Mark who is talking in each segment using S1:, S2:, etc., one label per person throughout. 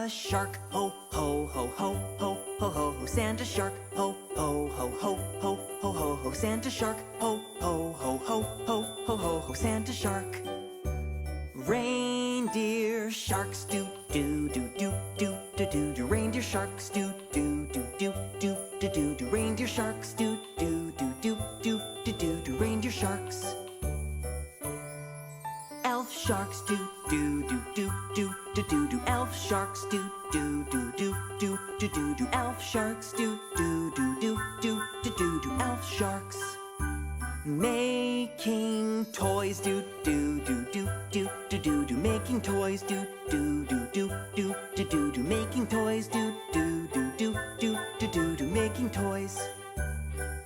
S1: shark, ho, ho, ho, ho, ho, ho, ho, ho, Santa shark, ho, ho, ho, ho, ho, ho, ho, ho, Santa shark, ho, ho, ho, ho, ho, ho, ho, ho, Santa shark. Reindeer sharks do do do do do do do do. Reindeer sharks do do do do do do do do. Reindeer sharks do do do do do do do do. Reindeer sharks. Elf sharks do do do do do do do do. Elf sharks do do do do do do do do. Elf sharks do do do do do do do do. Elf sharks. Making toys do do do do do do do do. Making toys do do do do do do do do. Making toys do do do do do do do do. Making toys.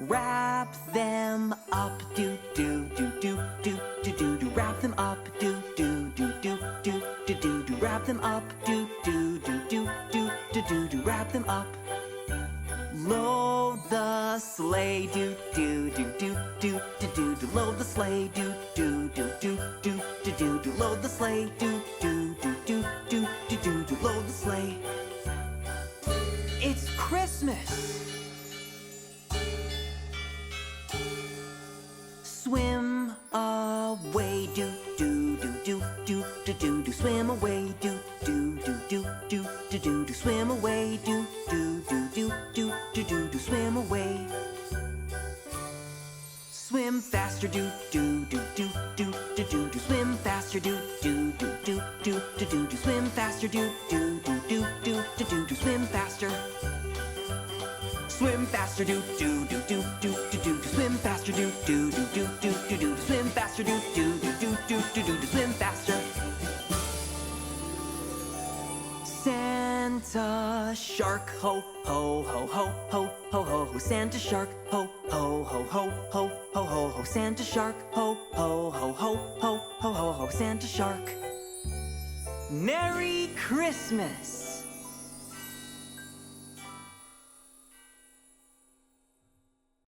S1: Wrap them up do do do do do do do do. Wrap them up do do do do do do do do. Wrap them up do do do do do do do do. Wrap them up. Load the sleigh do do do do do do do do. Load the sleigh do do do do do do do do. Load the sleigh do do do do do do do do. Load the sleigh. It's Christmas. Swim away do do do do do do do do. Swim away do do do do do do do do. Swim away do do do do do do do do. Swim away. Swim faster do do do do do do do do. Swim faster do do do do do do do do. Swim faster do do do do do do do do. Swim faster. Swim faster do do do do do do do do. Swim faster do do do do do do do. Swim faster do do do do do do do. Swim faster. Santa shark ho ho ho ho ho ho ho ho. Santa shark ho ho ho ho ho ho ho ho. Santa shark ho ho ho ho ho ho ho ho. Santa shark. Merry Christmas.